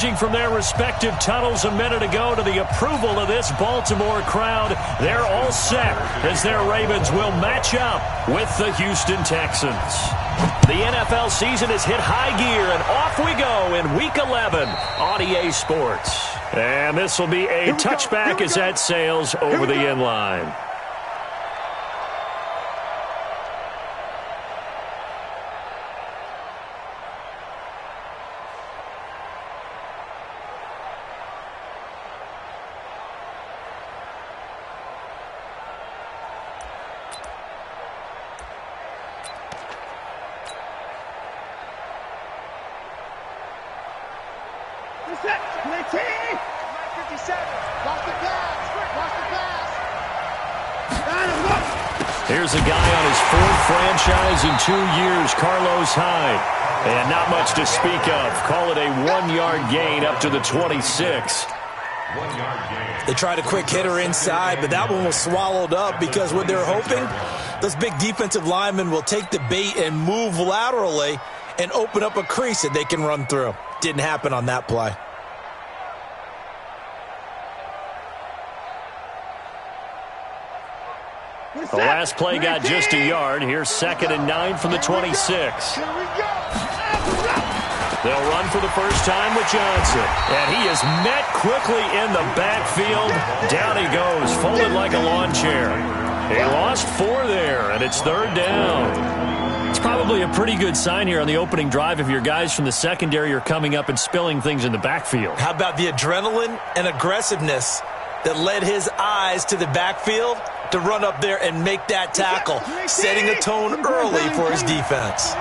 From their respective tunnels a minute ago to the approval of this Baltimore crowd, they're all set as their Ravens will match up with the Houston Texans. The NFL season has hit high gear, and off we go in Week 11 on EA Sports. And this will be a touchback as that sails over the end line. Here's a guy on his fourth franchise in 2 years, Carlos Hyde. And not much to speak of. Call it a 1-yard gain up to the 26. They tried a quick hitter inside, but that one was swallowed up because what they're hoping, those big defensive linemen will take the bait and move laterally and open up a crease that they can run through. Didn't happen on that play. The last play got just a yard. Here's 2nd and 9 from the 26. They'll run for the first time with Johnson. And he is met quickly in the backfield. Down he goes, folded like a lawn chair. He lost 4 there, and it's 3rd down. It's probably a pretty good sign here on the opening drive if your guys from the secondary are coming up and spilling things in the backfield. How about the adrenaline and aggressiveness that led his eyes to the backfield to run up there and make that tackle, setting a tone early for his defense.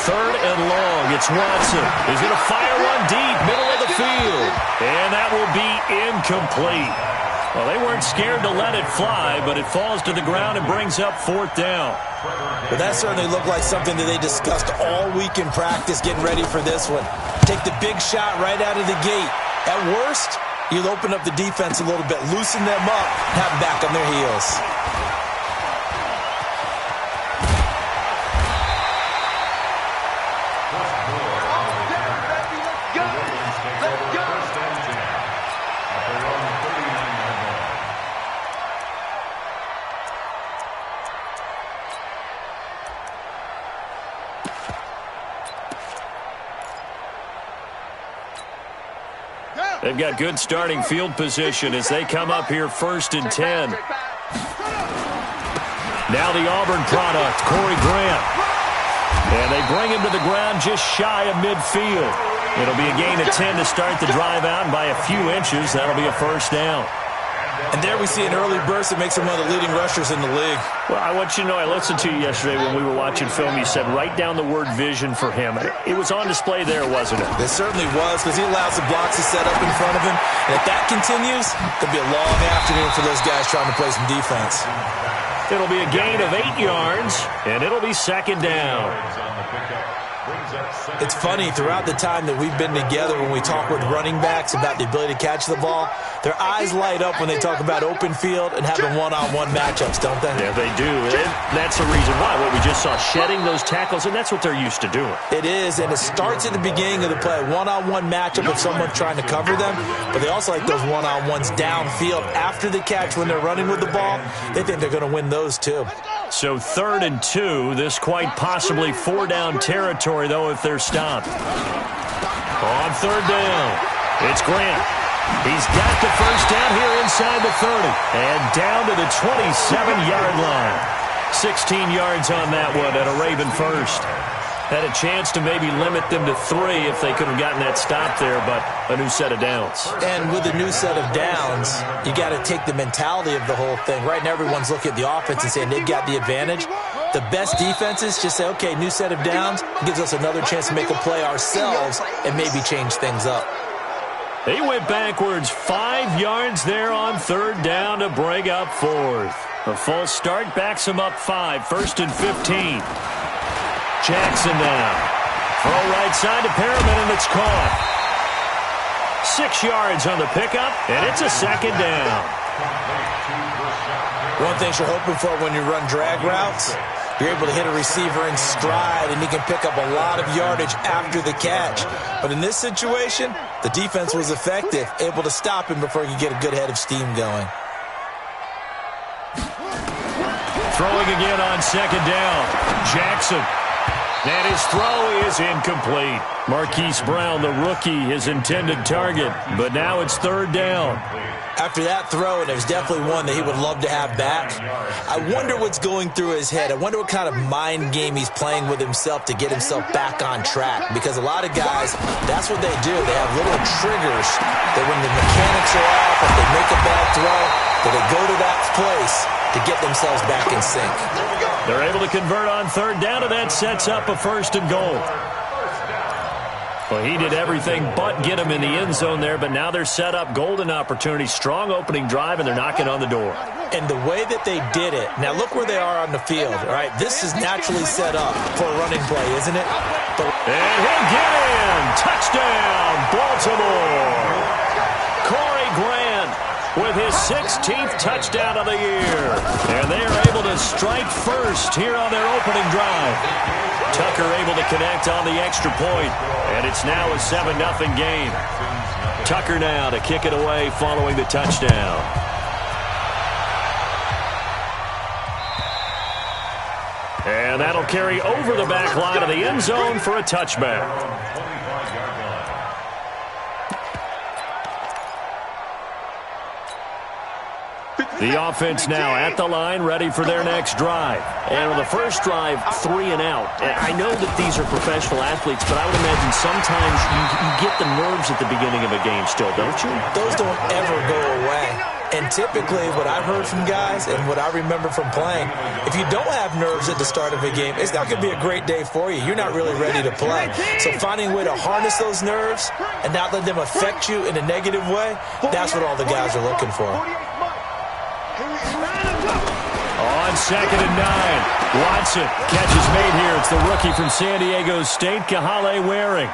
Third and long. It's Watson. He's going to fire one deep, middle of the field. And that will be incomplete. Well, they weren't scared to let it fly, but it falls to the ground and brings up 4th down. Well, that certainly looked like something that they discussed all week in practice, getting ready for this one. Take the big shot right out of the gate. At worst, you'll open up the defense a little bit, loosen them up, have them back on their heels. They've got good starting field position as they come up here 1st and 10. Now the Auburn product, Corey Grant. And they bring him to the ground just shy of midfield. It'll be a gain of 10 to start the drive out, and by a few inches, that'll be a 1st down. And there we see an early burst that makes him one of the leading rushers in the league. Well, I want you to know, I listened to you yesterday when we were watching film. You said write down the word vision for him. It was on display there, wasn't it? It certainly was, because he allows the blocks to set up in front of him. And if that continues, it'll be a long afternoon for those guys trying to play some defense. It'll be a gain of 8 yards, and it'll be 2nd down. It's funny, throughout the time that we've been together, when we talk with running backs about the ability to catch the ball, their eyes light up when they talk about open field and having one-on-one matchups, don't they? Yeah, they do. And that's the reason why. What we just saw, shedding those tackles, and that's what they're used to doing. It is, and it starts at the beginning of the play. One-on-one matchup if someone's trying to cover them, but they also like those one-on-ones downfield after the catch when they're running with the ball. They think they're going to win those too. So 3rd and 2, this quite possibly 4-down territory, though, if they're stopped. On 3rd down, it's Grant. He's got the 1st down here inside the 30 and down to the 27-yard line. 16 yards on that one at a Raven 1st. Had a chance to maybe limit them to 3 if they could have gotten that stop there, but a new set of downs. And with a new set of downs, you got to take the mentality of the whole thing. Right now, everyone's looking at the offense and saying they've got the advantage. The best defenses just say, okay, new set of downs, gives us another chance to make a play ourselves and maybe change things up. He went backwards 5 yards there on 3rd down to bring up 4th. A false start backs him up 5, 1st and 15. Jackson now. Throw right side to Perriman, and it's caught. 6 yards on the pickup, and it's a 2nd down. One thing you're hoping for when you run drag routes You're able to hit a receiver in stride, and he can pick up a lot of yardage after the catch. But in this situation, the defense was effective, able to stop him before he could get a good head of steam going. Throwing again on second down. Jackson. And his throw is incomplete. Marquise Brown, the rookie, his intended target. But now it's third down. After that throw, and it was definitely one that he would love to have back, I wonder what's going through his head. I wonder what kind of mind game he's playing with himself to get himself back on track. Because a lot of guys, that's what they do. They have little triggers that when the mechanics are off, if they make a bad throw, that they go to that place to get themselves back in sync. They're able to convert on third down, and that sets up a first and goal. Well, he did everything but get him in the end zone there, but now they're set up golden opportunity, strong opening drive, and they're knocking on the door. And the way that they did it, now look where they are on the field, all right? This is naturally set up for a running play, isn't it? And he'll get in! Touchdown, Baltimore! Corey Grant with his 16th touchdown of the year. And they are able to strike first here on their opening drive. Tucker able to connect on the extra point, and it's now a 7-0 game. Tucker now to kick it away following the touchdown. And that'll carry over the back line of the end zone for a touchback. The offense now at the line, ready for their next drive. And on the first drive, 3 and out. I know that these are professional athletes, but I would imagine sometimes you get the nerves at the beginning of a game still, don't you? Those don't ever go away. And typically what I've heard from guys and what I remember from playing, if you don't have nerves at the start of a game, it's not going to be a great day for you. You're not really ready to play. So finding a way to harness those nerves and not let them affect you in a negative way, that's what all the guys are looking for. On second and 9, Watson. Catch is made here. It's the rookie from San Diego State, Kahale Waring.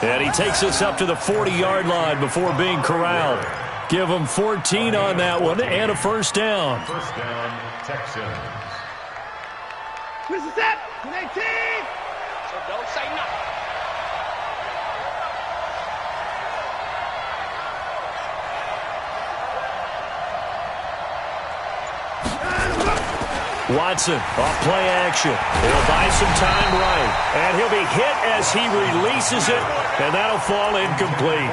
And he takes us up to the 40-yard line before being corralled. Give him 14 on that one and a first down. First down, Texans. This is it. 18. So don't say nothing. Watson off play action. He'll buy some time right. And he'll be hit as he releases it, and that'll fall incomplete.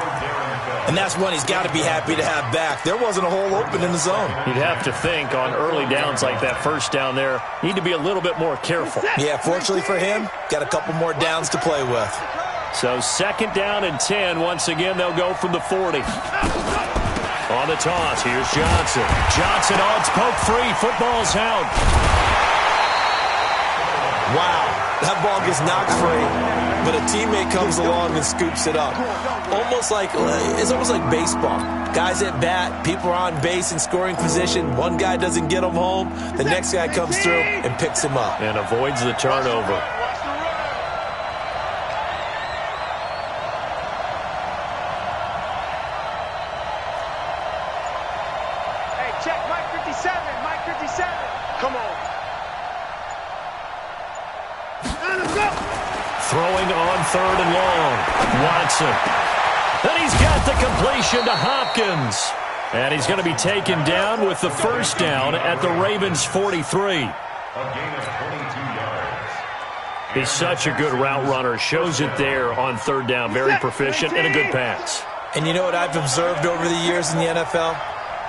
And that's one he's got to be happy to have back. There wasn't a hole open in the zone. You'd have to think on early downs like that first down there, need to be a little bit more careful. Yeah, fortunately for him, got a couple more downs to play with. So second down and 10. Once again, they'll go from the 40. On the toss, here's Johnson. Johnson on, it's poke free. Football's out. Wow, that ball gets knocked free, but a teammate comes along and scoops it up. It's almost like baseball. Guys at bat, people are on base in scoring position. One guy doesn't get him home. The next guy comes through and picks him up. And avoids the turnover. Check Mike 57, Mike 57. Come on. And let's go. Throwing on third and long. Watson. And he's got the completion to Hopkins. And he's going to be taken down with the first down at the Ravens' 43. A gain of 22 yards. He's such a good route runner. Shows it there on third down. Very proficient and a good pass. And you know what I've observed over the years in the NFL?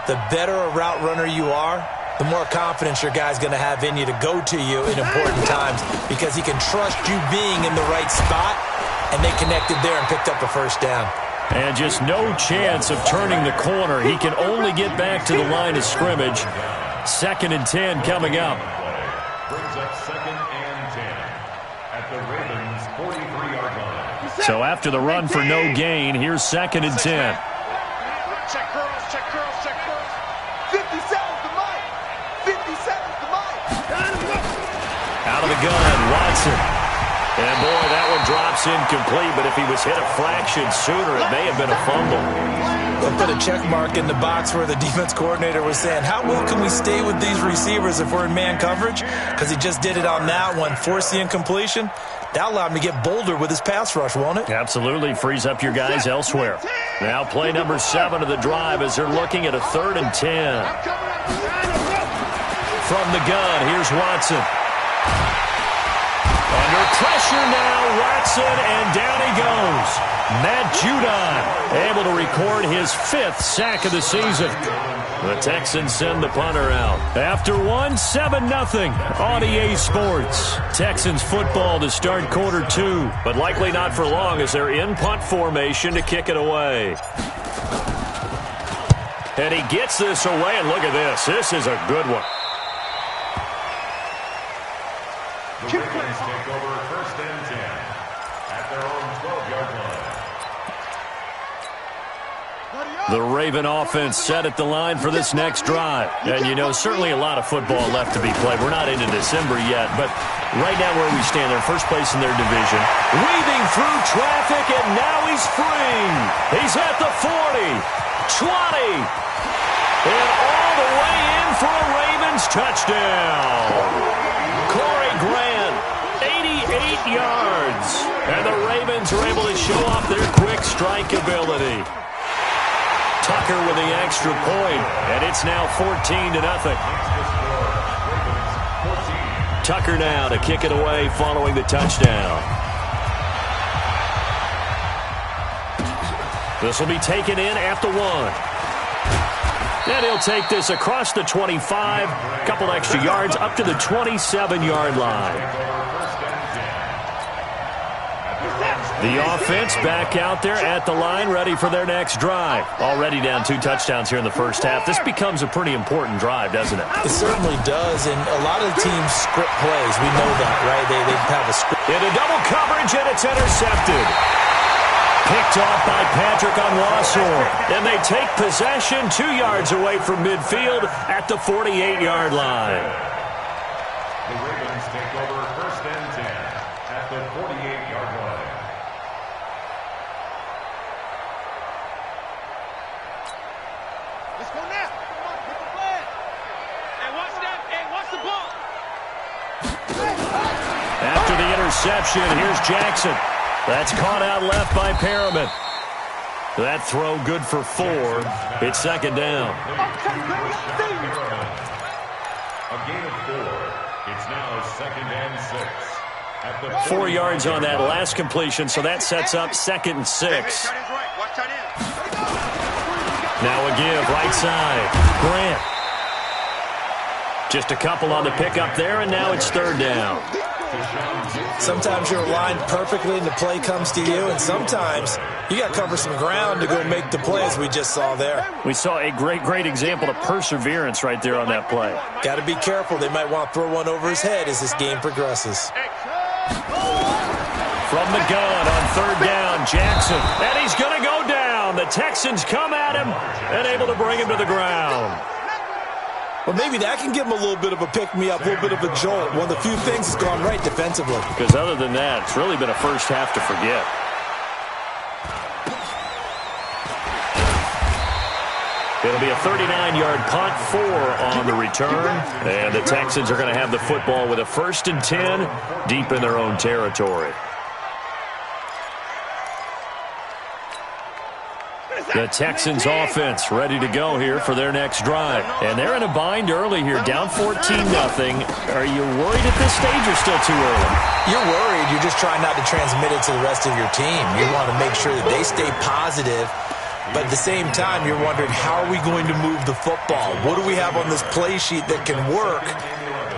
The better a route runner you are, the more confidence your guy's going to have in you to go to you in important times because he can trust you being in the right spot, and they connected there and picked up a first down. And just no chance of turning the corner. He can only get back to the line of scrimmage. Second and 10 coming up. Brings up second and 10 at the Ravens' 43-yard line. So after the run for no gain, here's second and 10. Check girls, check girls, check girls. 57's the mic. 57's the mic. Out of the gun, Watson. And, boy, that one drops incomplete, but if he was hit a fraction sooner, it may have been a fumble. They'll put a check mark in the box where the defense coordinator was saying, how well can we stay with these receivers if we're in man coverage? Because he just did it on that one, forced the incompletion. That allowed him to get bolder with his pass rush, won't it? Absolutely. Frees up your guys elsewhere. Now play number 7 of the drive as they're looking at a 3rd and 10. From the gun, here's Watson. Under pressure now, Watson, and down he goes. Matt Judon able to record his 5th sack of the season. The Texans send the punter out. After 7-0 on EA Sports. Texans football to start quarter 2, but likely not for long as they're in punt formation to kick it away. And he gets this away, and look at this. This is a good one. The Ravens take over 1st and 10 at their own 12-yard line. The Raven offense set at the line for this next drive. And, you know, certainly a lot of football left to be played. We're not into December yet, but right now where we stand, they're first place in their division. Weaving through traffic, and now he's free. He's at the 40, 20, and all the way in for a Ravens touchdown. Corey Grant, 88 yards. And the Ravens are able to show off their quick strike ability. Tucker with the extra point, and it's now 14-0. Tucker now to kick it away following the touchdown. This will be taken in at the 1. And he'll take this across the 25, a couple extra yards up to the 27-yard line. The offense back out there at the line, ready for their next drive. Already down 2 touchdowns here in the first half. This becomes a pretty important drive, doesn't it? It certainly does, and a lot of teams script plays. We know that, right? They have a script. Into double coverage, and it's intercepted. Picked off by Patrick Onwuasor. And they take possession 2 yards away from midfield at the 48-yard line. The Ravens take over 1st and 10 at the 48-yard line. Let's go now. Come on, hit the flag. Hey, watch that. Hey, watch the ball. After the interception, here's Jackson. That's caught out left by Perriman. That throw good for 4. It's 2nd down. A gain of 4. It's now 2nd and 6. At the 4 yards on that last completion, so that sets up 2nd and 6. Now a give, right side. Grant. Just a couple on the pickup there, and now it's 3rd down. Sometimes you're aligned perfectly and the play comes to you, and sometimes you got to cover some ground to go make the play, as we just saw there. We saw a great example of perseverance right there on that play. Got to be careful. They might want to throw one over his head as this game progresses. From the gun on 3rd down, Jackson. And he's going to go down. The Texans come at him and able to bring him to the ground. Well, maybe that can give him a little bit of a pick-me-up, a little bit of a jolt. One of the few things that's gone right defensively. Because other than that, it's really been a first half to forget. It'll be a 39-yard punt, 4 on the return. And the Texans are going to have the football with a 1st and 10 deep in their own territory. The Texans offense ready to go here for their next drive. And they're in a bind early here, down 14-0. Are you worried at this stage or still too early? You're worried. You're just trying not to transmit it to the rest of your team. You want to make sure that they stay positive. But at the same time, you're wondering, how are we going to move the football? What do we have on this play sheet that can work?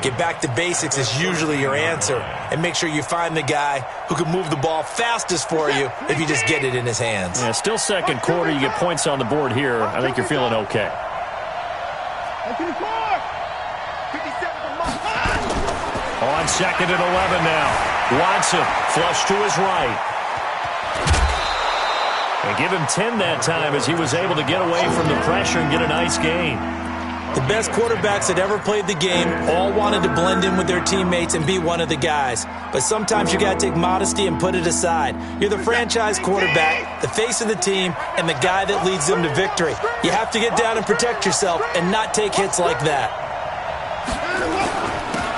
Get back to basics is usually your answer. And make sure you find the guy who can move the ball fastest for you if you just get it in his hands. Yeah, still 2nd quarter. You get points on the board here. I think you're feeling okay. On 2nd and 11 now. Watson flush to his right. And give him 10 that time as he was able to get away from the pressure and get a nice gain. The best quarterbacks that ever played the game all wanted to blend in with their teammates and be one of the guys. But sometimes you got to take modesty and put it aside. You're the franchise quarterback, the face of the team, and the guy that leads them to victory. You have to get down and protect yourself and not take hits like that.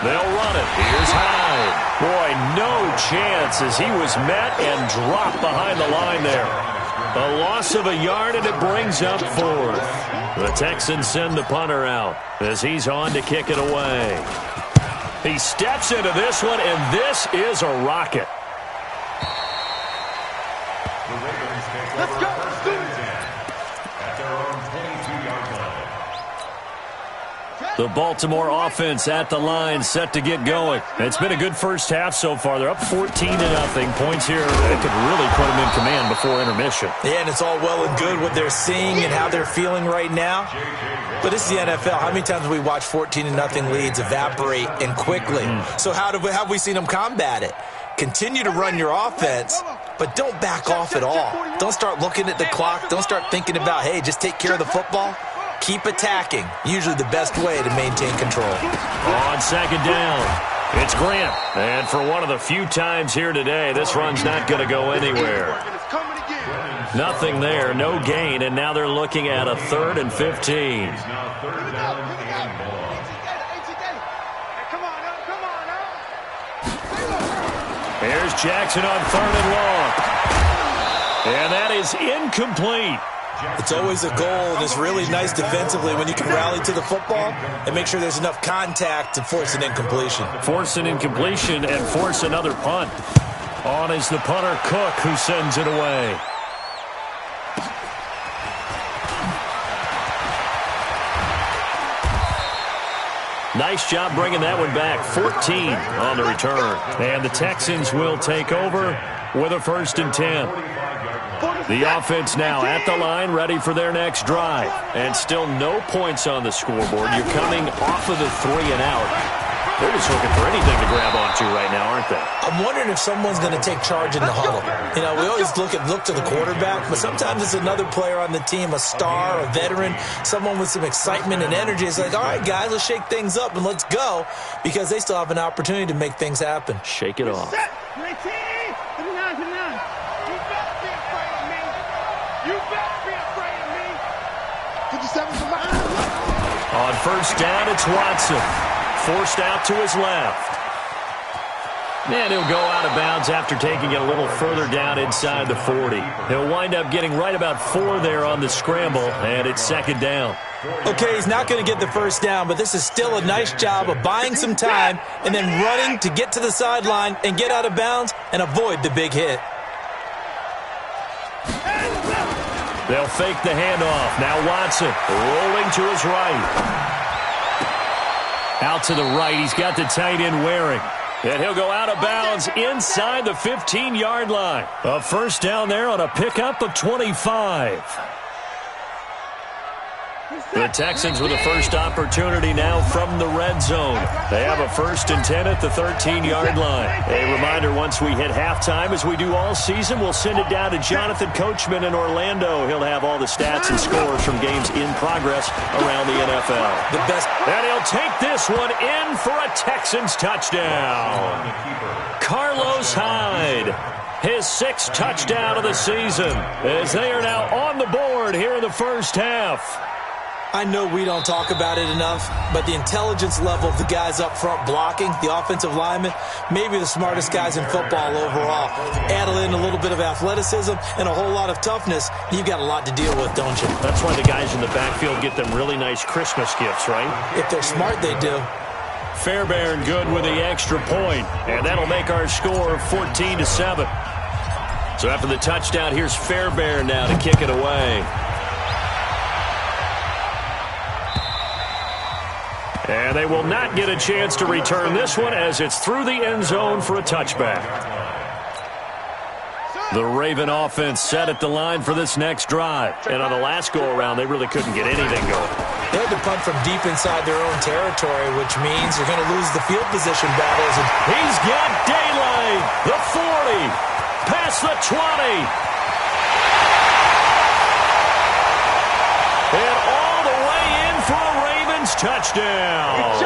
They'll run it. Here's Hyde. Boy, no chance as he was met and dropped behind the line there. A loss of a yard, and it brings up fourth. The Texans send the punter out as he's on to kick it away. He steps into this one, and this is a rocket. Let's go. At their own 22-yard line. The Baltimore offense at the line, set to get going. It's been a good first half so far. They're up 14-0. Points here that could really put them in command before intermission. Yeah, and it's all well and good what they're seeing and how they're feeling right now. But this is the NFL. How many times have we watched 14-0 leads evaporate and quickly? So how have we seen them combat it? Continue to run your offense, but don't back off at all. Don't start looking at the clock. Don't start thinking about, hey, just take care of the football. Keep attacking. Usually the best way to maintain control. On second down, it's Grant. And for one of the few times here today, this run's not going to go anywhere. Nothing there, no gain, and now they're looking at a 3rd and 15. Here's Jackson on 3rd and long. And that is incomplete. It's always a goal, and it's really nice defensively when you can rally to the football and make sure there's enough contact to force an incompletion. Force an incompletion and force another punt. On is the punter, Cook, who sends it away. Nice job bringing that one back. 14 on the return. And the Texans will take over with a 1st and 10. The offense now at the line, ready for their next drive. And still no points on the scoreboard. You're coming off of the 3 and out. They're just looking for anything to grab onto right now, aren't they? I'm wondering if someone's going to take charge in the huddle. You know, we always look to the quarterback, but sometimes it's another player on the team, a star, a veteran, someone with some excitement and energy. It's like, all right, guys, let's shake things up and let's go, because they still have an opportunity to make things happen. Shake it off. On first down, it's Watson. Forced out to his left. And he'll go out of bounds after taking it a little further down inside the 40. He'll wind up getting right about 4 there on the scramble, and it's 2nd down. Okay, he's not going to get the first down, but this is still a nice job of buying some time and then running to get to the sideline and get out of bounds and avoid the big hit. They'll fake the handoff. Now Watson rolling to his right. Out to the right. He's got the tight end Waring. And he'll go out of bounds inside the 15-yard line. A first down there on a pickup of 25. The Texans with the first opportunity now from the red zone. They have a 1st and 10 at the 13-yard line. A reminder, once we hit halftime, as we do all season, we'll send it down to Jonathan Coachman in Orlando. He'll have all the stats and scores from games in progress around the NFL. The best. And he'll take this one in for a Texans touchdown. Carlos Hyde, his 6th touchdown of the season, as they are now on the board here in the first half. I know we don't talk about it enough, but the intelligence level of the guys up front blocking, the offensive linemen, maybe the smartest guys in football overall. Add in a little bit of athleticism and a whole lot of toughness, you've got a lot to deal with, don't you? That's why the guys in the backfield get them really nice Christmas gifts, right? If they're smart, they do. Fairbairn good with the extra point, and that'll make our score 14-7. So after the touchdown, here's Fairbairn now to kick it away. And they will not get a chance to return this one as it's through the end zone for a touchback. The Raven offense set at the line for this next drive. And on the last go-around, they really couldn't get anything going. They had to punt from deep inside their own territory, which means they're going to lose the field position battles. He's got daylight. The 40. Past the 20. And all the way in for a Ravens Ravens touchdown.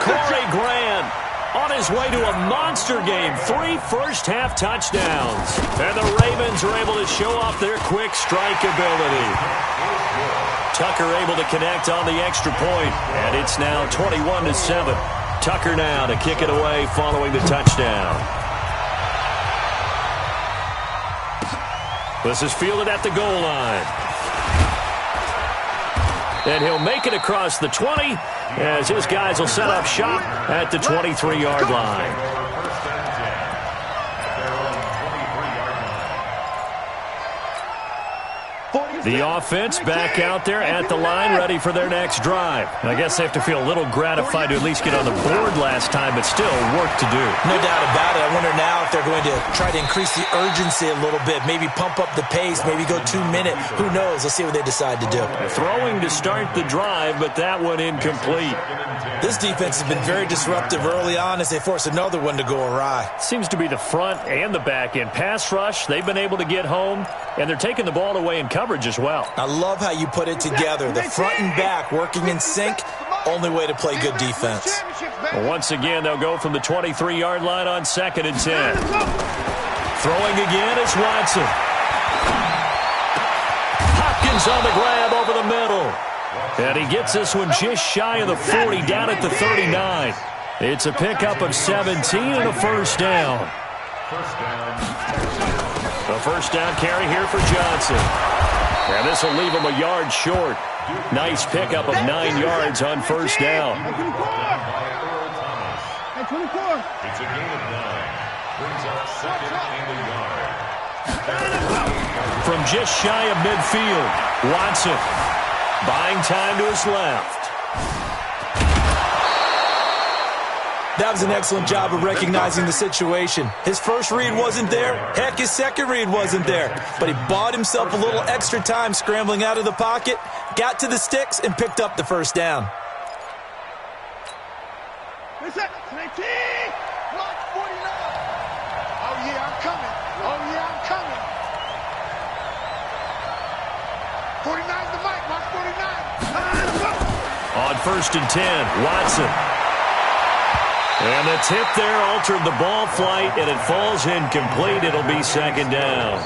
Corey Grant on his way to a monster game. 3 first-half touchdowns. And the Ravens are able to show off their quick strike ability. Tucker able to connect on the extra point. And it's now 21-7. Tucker now to kick it away following the touchdown. This is fielded at the goal line. And he'll make it across the 20 as his guys will set up shop at the 23-yard line. The offense back out there at the line, ready for their next drive. I guess they have to feel a little gratified to at least get on the board last time, but still work to do. No doubt about it. I wonder now if they're going to try to increase the urgency a little bit, maybe pump up the pace, maybe go 2-minute. Who knows? Let's see what they decide to do. Throwing to start the drive, but that one incomplete. This defense has been very disruptive early on as they force another one to go awry. Seems to be the front and the back end. Pass rush, they've been able to get home, and they're taking the ball away in coverage as well. I love how you put it together. The front and back working in sync, only way to play good defense. Well, once again, they'll go from the 23-yard line on 2nd and 10. Throwing again is Watson. Hopkins on the grab over the middle. And he gets this one just shy of the 40, down at the 39. It's a pickup of 17 and a first down. A first down carry here for Johnson. And this will leave him a yard short. Nice pickup of 9 yards on first down. It's a gain of 9. Brings up 2nd and a yard. From just shy of midfield, Watson buying time to his left. That was an excellent job of recognizing the situation. His first read wasn't there. Heck, his second read wasn't there. But he bought himself a little extra time scrambling out of the pocket, got to the sticks, and picked up the first down. What's that? 19! Mark 49! Oh, yeah, I'm coming. Oh, yeah, I'm coming. 49's the mic, Mark 49. On 1st and 10, Watson. And the tip there altered the ball flight, and it falls incomplete. It'll be 2nd down.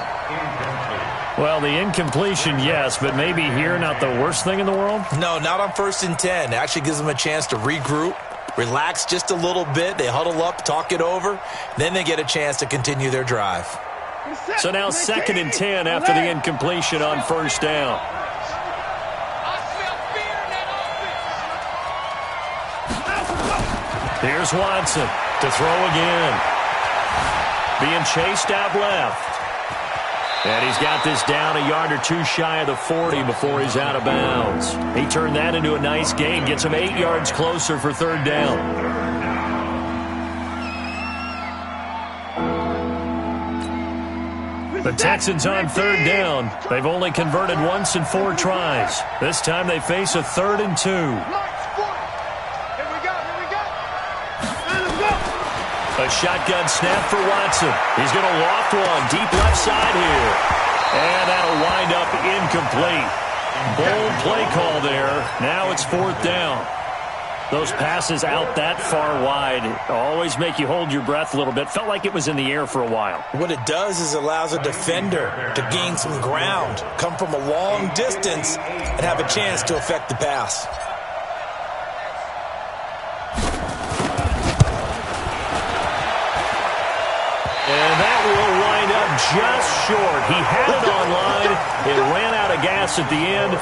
Well, the incompletion, yes, but maybe here not the worst thing in the world? No, not on 1st and 10. It actually gives them a chance to regroup, relax just a little bit. They huddle up, talk it over. Then they get a chance to continue their drive. So now 2nd and 10 after the incompletion on 1st down. Here's Watson to throw again. Being chased out left. And he's got this down a yard or 2 shy of the 40 before he's out of bounds. He turned that into a nice gain. Gets him 8 yards closer for 3rd down. The Texans on 3rd down. They've only converted once in 4 tries. This time they face a 3rd and 2. A shotgun snap for Watson. He's going to loft one deep left side here. And that'll wind up incomplete. Bold play call there. Now it's 4th down. Those passes out that far wide always make you hold your breath a little bit. Felt like it was in the air for a while. What it does is allows a defender to gain some ground, come from a long distance, and have a chance to affect the pass. And that will wind up just short. He had it on line. It ran out of gas at the end.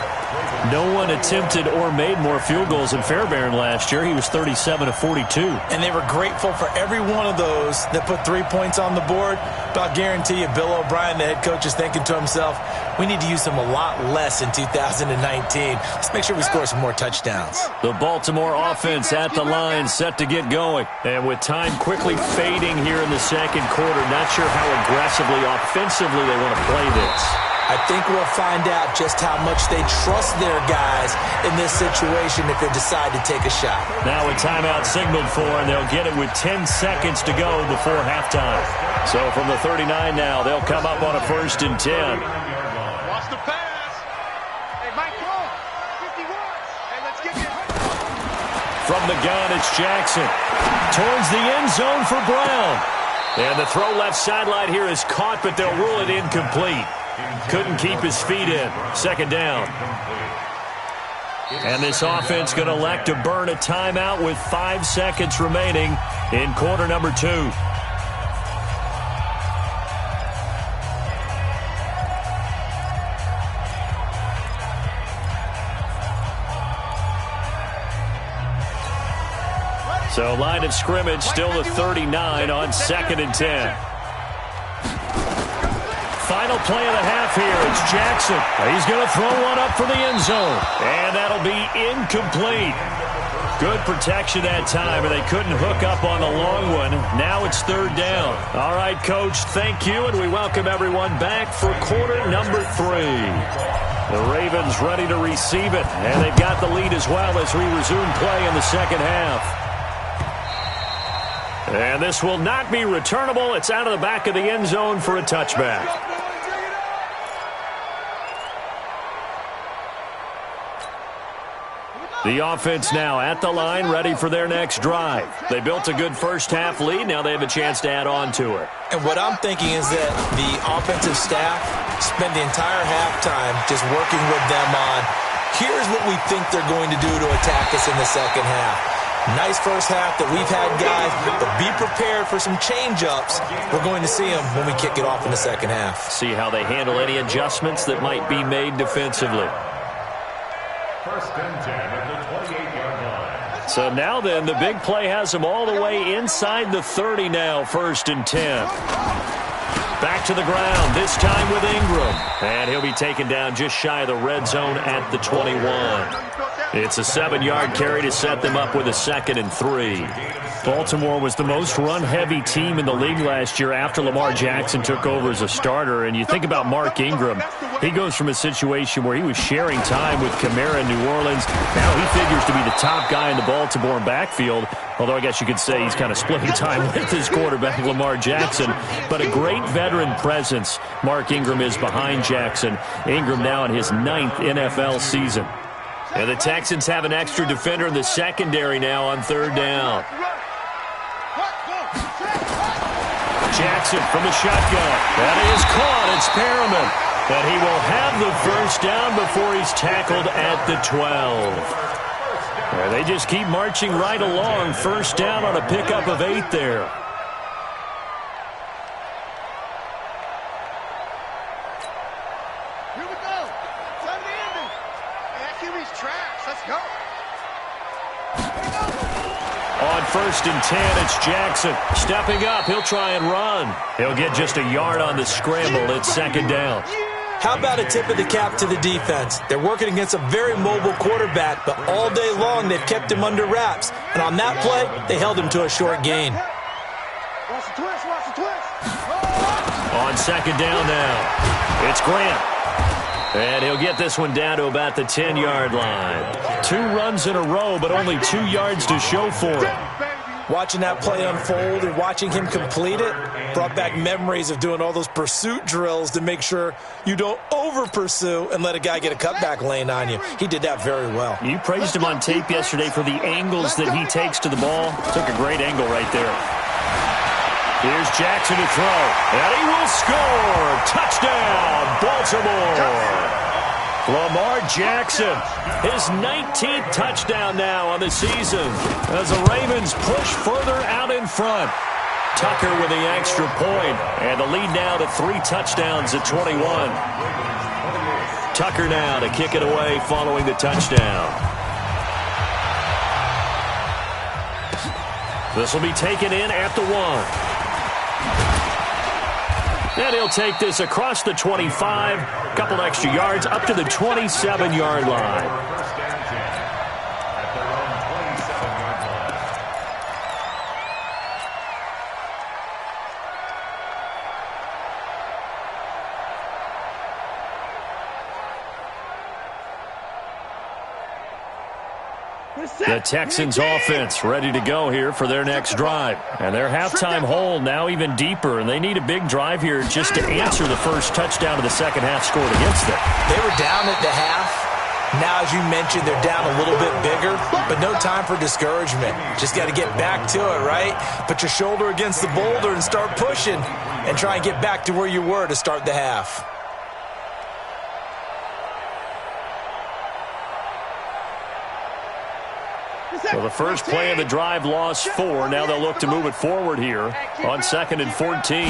No one attempted or made more field goals than Fairbairn last year. He was 37 of 42. And they were grateful for every one of those that put 3 points on the board. But I'll guarantee you, Bill O'Brien, the head coach, is thinking to himself, we need to use them a lot less in 2019. Let's make sure we score some more touchdowns. The Baltimore offense at the line, set to get going. And with time quickly fading here in the 2nd quarter, not sure how aggressively, offensively they want to play this. I think we'll find out just how much they trust their guys in this situation if they decide to take a shot. Now a timeout signaled for, and they'll get it with 10 seconds to go before halftime. So from the 39 now, they'll come up on a 1st and 10. Watch the pass. Hey, Mike, come on. 51. Hey, let's get you. From the gun, it's Jackson. Towards the end zone for Brown. And the throw left sideline here is caught, but they'll rule it incomplete. Couldn't keep his feet in. Second down. And this offense going to elect to burn a timeout with 5 seconds remaining in quarter number 2. So line of scrimmage still the 39 on 2nd and 10. Final play of the half here. It's Jackson. He's going to throw one up for the end zone. And that'll be incomplete. Good protection that time, and they couldn't hook up on the long one. Now it's 3rd down. All right, Coach, thank you, and we welcome everyone back for quarter number 3. The Ravens ready to receive it, and they've got the lead as well as we resume play in the second half. And this will not be returnable. It's out of the back of the end zone for a touchback. The offense now at the line, ready for their next drive. They built a good first half lead. Now they have a chance to add on to it. And what I'm thinking is that the offensive staff spent the entire halftime just working with them on, here's what we think they're going to do to attack us in the second half. Nice first half that we've had, guys, but be prepared for some change-ups. We're going to see them when we kick it off in the second half. See how they handle any adjustments that might be made defensively. 1st and 10 at the 28-yard line. So now then, the big play has them all the way inside the 30 now, 1st and 10. Back to the ground, this time with Ingram. And he'll be taken down just shy of the red zone at the 21. It's a 7-yard carry to set them up with a 2nd and 3. Baltimore was the most run-heavy team in the league last year after Lamar Jackson took over as a starter. And you think about Mark Ingram, he goes from a situation where he was sharing time with Kamara in New Orleans. Now he figures to be the top guy in the Baltimore backfield, although I guess you could say he's kind of splitting time with his quarterback, Lamar Jackson. But a great veteran presence Mark Ingram is behind Jackson. Ingram now in his 9th NFL season. And the Texans have an extra defender in the secondary now on 3rd down. Jackson from the shotgun. That is caught. It's Perriman. But he will have the first down before he's tackled at the 12. And they just keep marching right along. First down on a pickup of 8 there. Here we go. Time to end it. That QB's trash. Let's go. On 1st and 10, it's Jackson. Stepping up, he'll try and run. He'll get just a yard on the scramble. It's 2nd down. How about a tip of the cap to the defense? They're working against a very mobile quarterback, but all day long they've kept him under wraps. And on that play, they held him to a short gain. Watch the twist. Watch the twist. On 2nd down now, it's Grant. And he'll get this one down to about the 10-yard line. 2 runs in a row, but only 2 yards to show for it. Watching that play unfold and watching him complete it brought back memories of doing all those pursuit drills to make sure you don't over-pursue and let a guy get a cutback lane on you. He did that very well. You praised him on tape yesterday for the angles that he takes to the ball. Took a great angle right there. Here's Jackson to throw, and he will score. Touchdown, Baltimore. Lamar Jackson, his 19th touchdown now on the season as the Ravens push further out in front. Tucker with the extra point, and the lead now to 3 touchdowns at 21. Tucker now to kick it away following the touchdown. This will be taken in at the 1. And he'll take this across the 25, couple extra yards up to the 27-yard line. The Texans offense ready to go here for their next drive. And their halftime hole now even deeper, and they need a big drive here just to answer the first touchdown of the second half scored against them. They were down at the half, Now, as you mentioned, they're down a little bit bigger, but no time for discouragement. Just got to get back to it, right? Put your shoulder against the boulder and start pushing and try and get back to where you were to start the half. Well, the first play of the drive lost 4. Now they'll look to move it forward here on 2nd and 14.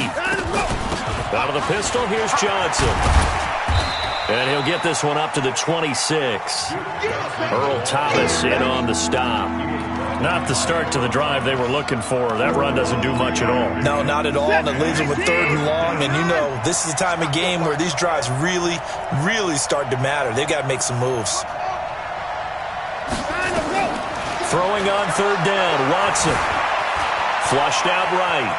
Out of the pistol, here's Johnson. And he'll get this one up to the 26. Earl Thomas in on the stop. Not the start to the drive they were looking for. That run doesn't do much at all. No, not at all. And it leaves them with 3rd and long. And you know, this is the time of game where these drives really, really start to matter. They've got to make some moves. Throwing on 3rd down, Watson. Flushed out right.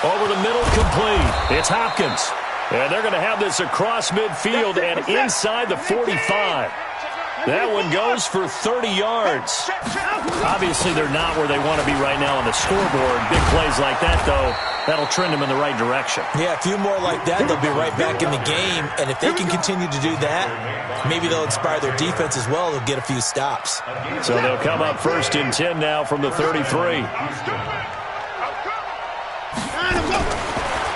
Over the middle, complete. It's Hopkins. And they're going to have this across midfield and inside the 45. That one goes for 30 yards. Obviously, they're not where they want to be right now on the scoreboard. Big plays like that, though, that'll trend them in the right direction. Yeah, a few more like that, they'll be right back in the game. And if they can continue to do that, maybe they'll inspire their defense as well. They'll get a few stops. So they'll come up 1st and 10 now from the 33.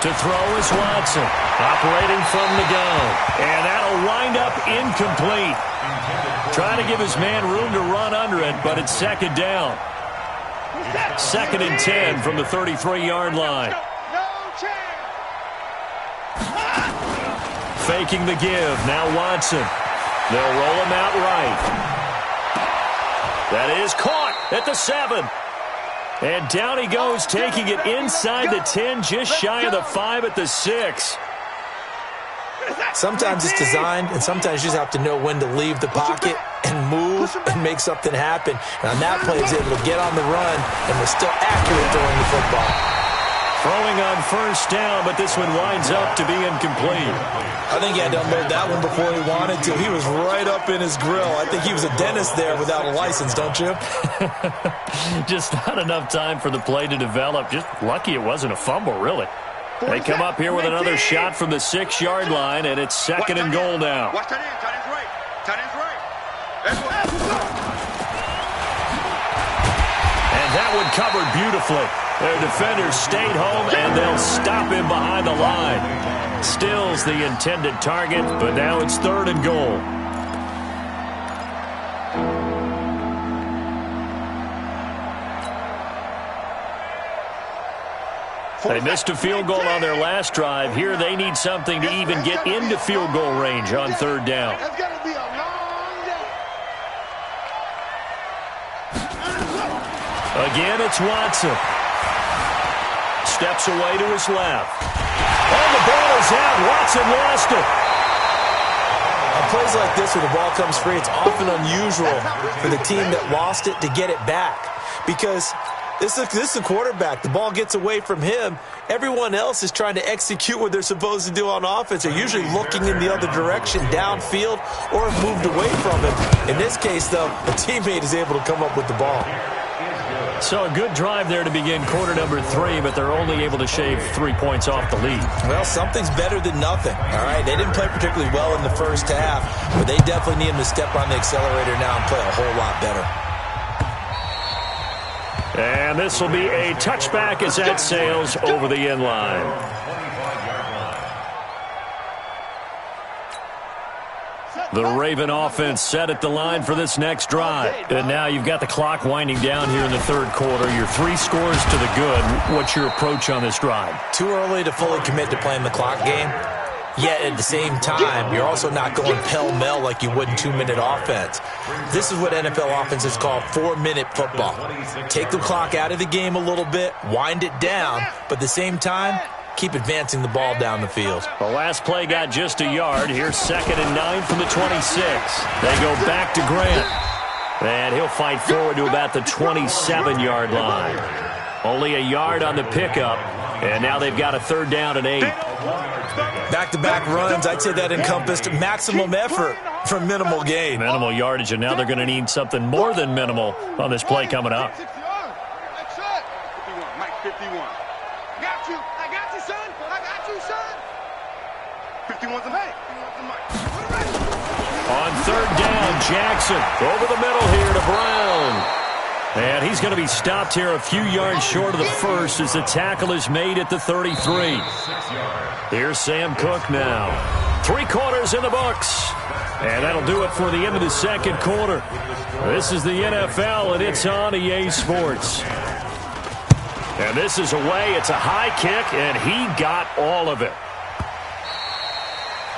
To throw is Watson, operating from the gun. And that'll wind up incomplete. Trying to give his man room to run under it, but it's 2nd down. 2nd and 10 from the 33-yard line. Faking the give, now Watson. They'll roll him out right. That is caught at the 7. And down he goes, taking it inside the 10, just shy of the 5 at the 6. Sometimes it's designed, and sometimes you just have to know when to leave the pocket and move and make something happen. And on that play, he was able to get on the run and was still accurate throwing the football. Throwing on 1st down, but this one winds up to be incomplete. I think he had to unload that one before he wanted to. He was right up in his grill. I think he was a dentist there without a license, don't you? Just not enough time for the play to develop. Just lucky it wasn't a fumble, really. They come up here with another shot from the 6-yard line, and it's 2nd and goal now. Watch that in. Tight end's right. Tight end's right. And that one covered beautifully. Their defenders stayed home, and they'll stop him behind the line. Still's the intended target, but now it's 3rd and goal. They missed a field goal on their last drive. Here they need something to even get into field goal range on 3rd down. That's going to be a long day. Again, it's Watson. Steps away to his left. Oh, the ball is out. Watson lost it. On plays like this where the ball comes free, it's often unusual for the team that lost it to get it back. Because this is the quarterback. The ball gets away from him. Everyone else is trying to execute what they're supposed to do on offense. They're usually looking in the other direction, downfield, or have moved away from him. In this case, though, a teammate is able to come up with the ball. So a good drive there to begin quarter number 3, but they're only able to shave 3 points off the lead. Well, something's better than nothing, all right? They didn't play particularly well in the first half, but they definitely need him to step on the accelerator now and play a whole lot better. And this will be a touchback as that sails over the end line. The Raven offense set at the line for this next drive. And now you've got the clock winding down here in the 3rd quarter. Your 3 scores to the good. What's your approach on this drive? Too early to fully commit to playing the clock game. Yet at the same time, you're also not going pell-mell like you would in 2-minute offense. This is what NFL offenses call 4-minute football. Take the clock out of the game a little bit, wind it down, but at the same time, keep advancing the ball down the field. The last play got just a yard. Here's 2nd and 9 from the 26. They go back to Grant. And he'll fight forward to about the 27-yard line. Only a yard on the pickup. And now they've got a 3rd down and 8. Back-to-back runs, I'd say that encompassed maximum effort for minimal gain. Minimal yardage, and now they're going to need something more than minimal on this play coming up. 51, Mike 51. Got you. I got you, son. I got you, son. 51's a mic. On third down, Jackson over the middle here to Brown. And he's going to be stopped here a few yards short of the first as the tackle is made at the 33. Here's Sam Cook now. 3 quarters in the books. And that'll do it for the end of the second quarter. This is the NFL, and it's on EA Sports. And this is away. It's a high kick, and he got all of it.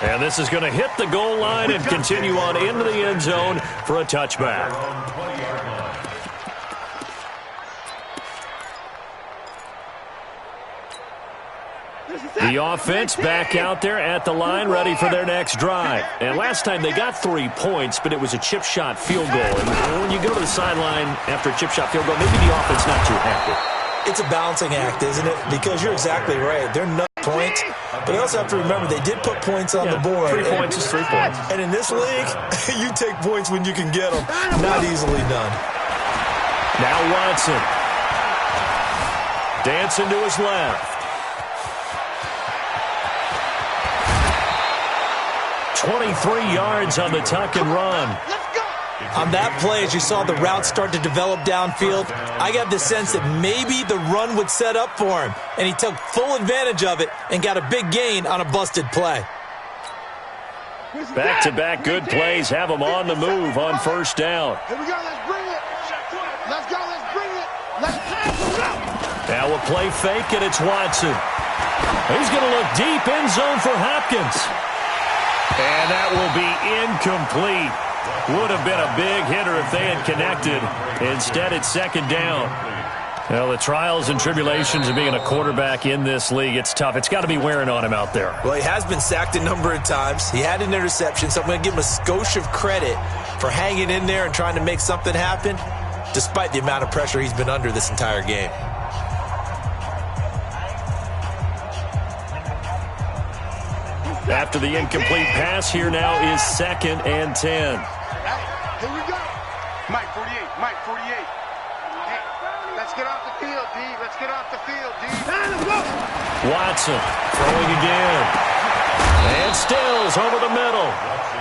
And this is going to hit the goal line and continue on into the end zone for a touchback. The offense back out there at the line, ready for their next drive. And last time they got 3 points, but it was a chip shot field goal. And when you go to the sideline after a chip shot field goal, maybe the offense not too happy. It's a balancing act, isn't it? Because you're exactly right. They're not points, but you also have to remember they did put points on the board. 3 points is 3 points. And in this league, you take points when you can get them. Not easily done. Now Watson. Dancing to his left. 23 yards on the tuck and run. On that play, as you saw the route start to develop downfield, I got the sense that maybe the run would set up for him, and he took full advantage of it and got a big gain on a busted play. Back-to-back good plays have him on the move on first down. Here we go, let's bring it. Let's go, let's bring it. Let's pass it. Now a play fake, and it's Watson. He's going to look deep end zone for Hopkins. And that will be incomplete. Would have been a big hitter if they had connected. Instead, it's second down. Well, the trials and tribulations of being a quarterback in this league, it's tough. It's got to be wearing on him out there. Well, he has been sacked a number of times. He had an interception, so I'm going to give him a skosh of credit for hanging in there and trying to make something happen, despite the amount of pressure he's been under this entire game. After the incomplete pass, here now is 2nd and 10. Hey, here we go. Mike 48, Mike 48. Hey, let's get off the field, D. Let's get off the field, D. Watson throwing again. And Stills over the middle.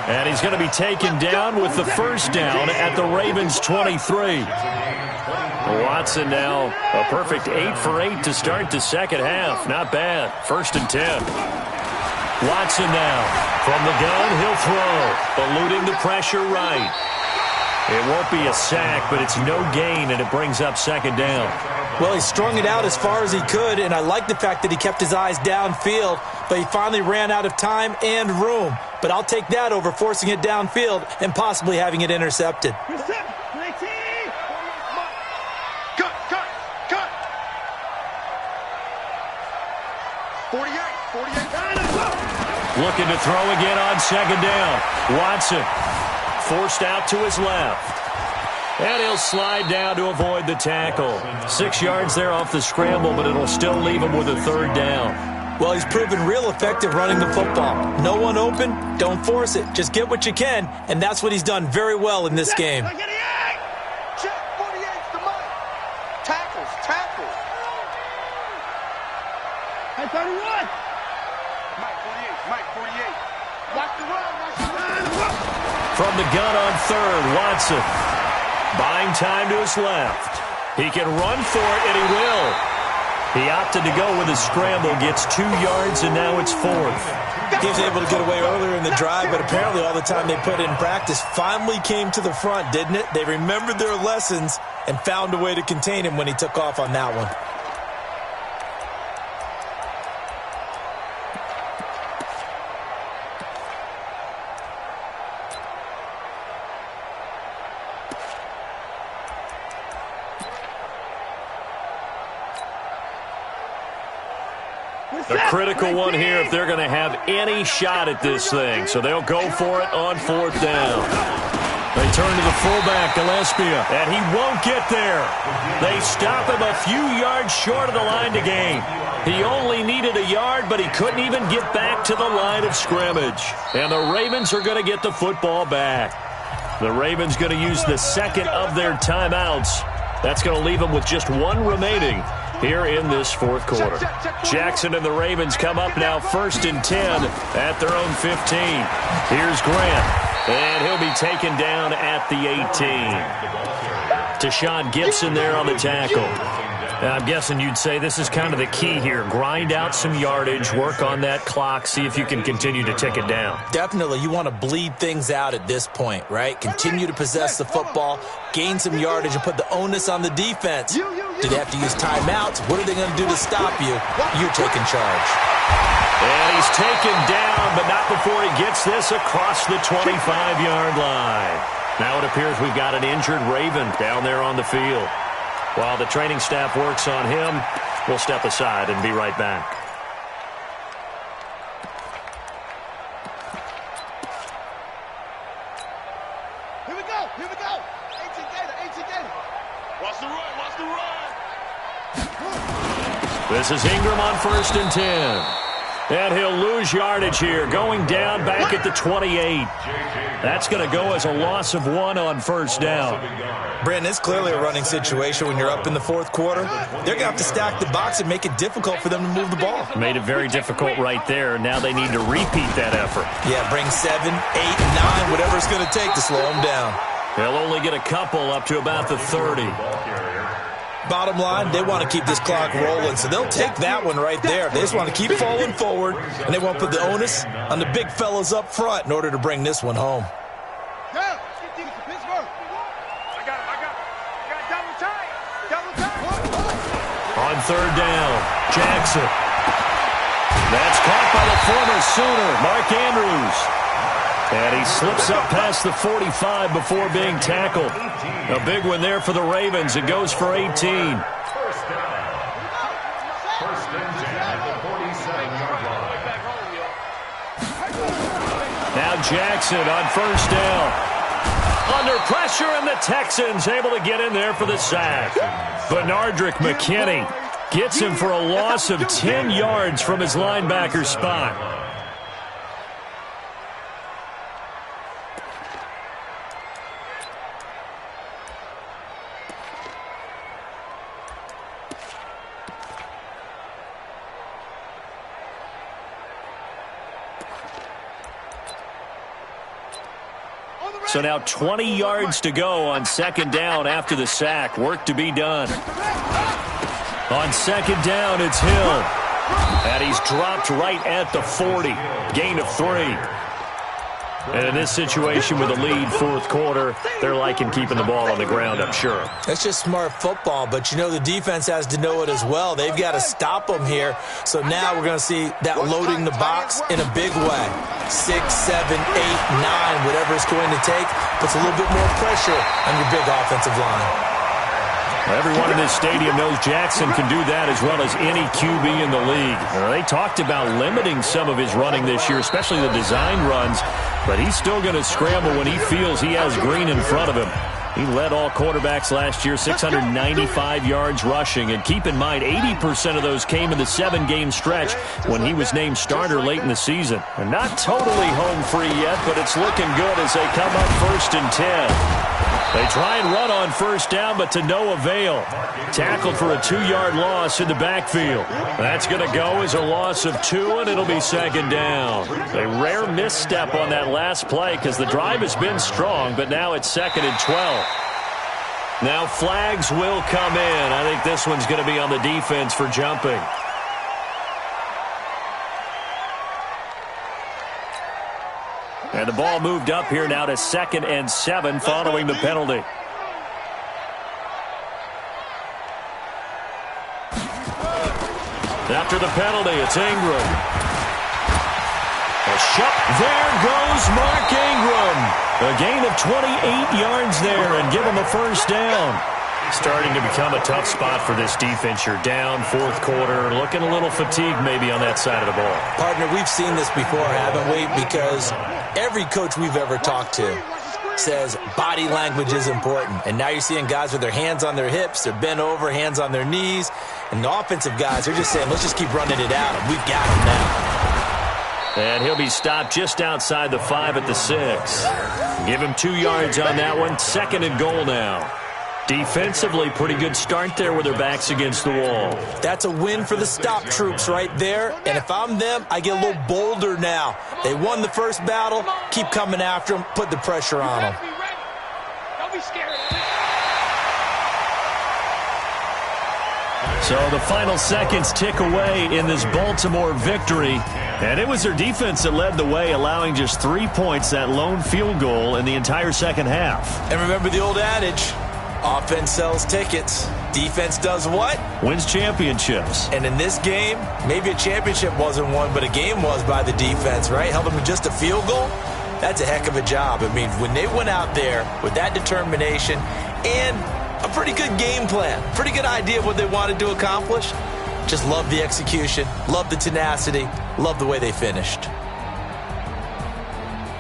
And he's going to be taken down with the first down at the Ravens' 23. Watson now a perfect 8 for 8 to start the second half. Not bad. 1st and 10. Watson now. From the gun, he'll throw. Eluding the pressure right. It won't be a sack, but it's no gain, and it brings up second down. Well, he strung it out as far as he could, and I like the fact that he kept his eyes downfield, but he finally ran out of time and room. But I'll take that over forcing it downfield and possibly having it intercepted. Cut. 48. Looking to throw again on second down. Watson forced out to his left. And he'll slide down to avoid the tackle. 6 yards there off the scramble, but it'll still leave him with a third down. Well, he's proven real effective running the football. No one open, don't force it. Just get what you can, and that's what he's done very well in this game. Check 48's the money. Tackles. Hey, 31. Mike 48. Watch the run. From the gun on third, Watson buying time to his left. He can run for it, and he will. He opted to go with a scramble, gets 2 yards, and now it's 4th. He was able to get away earlier in the drive, but apparently all the time they put in practice finally came to the front, didn't it? They remembered their lessons and found a way to contain him when he took off on that one. A critical one here if they're going to have any shot at this thing. So they'll go for it on 4th down. They turn to the fullback, Gillespie, and he won't get there. They stop him a few yards short of the line to gain. He only needed a yard, but he couldn't even get back to the line of scrimmage. And the Ravens are going to get the football back. The Ravens going to use the second of their timeouts. That's going to leave them with just one remaining here in this fourth quarter. Jackson and the Ravens come up now 1st and 10 at their own 15. Here's Grant, and he'll be taken down at the 18. Tashawn Gibson there on the tackle. I'm guessing you'd say this is kind of the key here. Grind out some yardage, work on that clock, see if you can continue to tick it down. Definitely. You want to bleed things out at this point, right? Continue to possess the football, gain some yardage, and put the onus on the defense. Do they have to use timeouts? What are they going to do to stop you? You're taking charge. And he's taken down, but not before he gets this across the 25-yard line. Now it appears we've got an injured Raven down there on the field. While the training staff works on him, we'll step aside and be right back. Here we go, here we go. 18 Gator. Watch the run. This is Ingram on 1st and 10. And he'll lose yardage here, going down back at the 28. That's going to go as a loss of 1 on 1st down. Brandon, it's clearly a running situation when you're up in the fourth quarter. They're going to have to stack the box and make it difficult for them to move the ball. Made it very difficult right there. Now they need to repeat that effort. Yeah, bring 7, 8, 9, whatever it's going to take to slow them down. They'll only get a couple up to about the 30. Bottom line, they want to keep this clock rolling, so they'll take that one right there. They just want to keep falling forward, and they want to put the onus on the big fellas up front in order to bring this one home. On 3rd down, Jackson. That's caught by the former Sooner, Mark Andrews. And he slips up past the 45 before being tackled. A big one there for the Ravens. It goes for 18. First and 10 at the 47-yard line. Now Jackson on 1st down. Under pressure, and the Texans able to get in there for the sack. Benardrick McKinney gets him for a loss of 10 yards from his linebacker spot. So now 20 yards to go on 2nd down after the sack. Work to be done. On 2nd down, it's Hill. And he's dropped right at the 40. Gain of 3. And in this situation with a lead, fourth quarter, they're liking keeping the ball on the ground, I'm sure. That's just smart football, but you know the defense has to know it as well. They've got to stop them here. So now we're going to see that loading the box in a big way. 6, 7, 8, 9, whatever it's going to take, puts a little bit more pressure on your big offensive line. Everyone in this stadium knows Jackson can do that as well as any QB in the league. They talked about limiting some of his running this year, especially the design runs, but he's still going to scramble when he feels he has green in front of him. He led all quarterbacks last year, 695 yards rushing. And keep in mind, 80% of those came in the 7-game stretch when he was named starter late in the season. And not totally home free yet, but it's looking good as they come up 1st and 10. They try and run on 1st down, but to no avail. Tackled for a 2-yard loss in the backfield. That's going to go as a loss of 2, and it'll be 2nd down. A rare misstep on that last play because the drive has been strong, but now it's 2nd and 12. Now flags will come in. I think this one's going to be on the defense for jumping. And the ball moved up here now to 2nd and 7 following the penalty. After the penalty, it's Ingram. A shot. There goes Mark Ingram. A gain of 28 yards there and give him a 1st down. Starting to become a tough spot for this defense. You're down, fourth quarter, looking a little fatigued maybe on that side of the ball. Partner, we've seen this before, haven't we? Because every coach we've ever talked to says body language is important. And now you're seeing guys with their hands on their hips, they're bent over, hands on their knees. And the offensive guys, they're just saying, let's just keep running it out. And we've got him now. And he'll be stopped just outside the 5 at the 6. Give him 2 yards on that one. 2nd and goal now. Defensively, pretty good start there with their backs against the wall. That's a win for the stop troops right there. And if I'm them, I get a little bolder now. They won the first battle. Keep coming after them. Put the pressure on them. Don't be scared. So the final seconds tick away in this Baltimore victory. And it was their defense that led the way, allowing just 3 points, that lone field goal in the entire second half. And remember the old adage, offense sells tickets. Defense does what? Wins championships. And in this game, maybe a championship wasn't won, but a game was by the defense, right? Held them to just a field goal. That's a heck of a job. I mean, when they went out there with that determination and a pretty good game plan, pretty good idea of what they wanted to accomplish, just love the execution, love the tenacity, love the way they finished.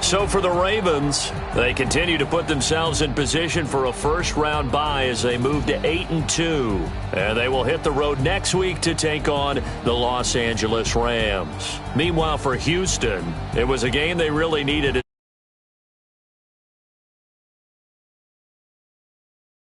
So for the Ravens, they continue to put themselves in position for a first-round bye as they move to 8-2. And they will hit the road next week to take on the Los Angeles Rams. Meanwhile, for Houston, it was a game they really needed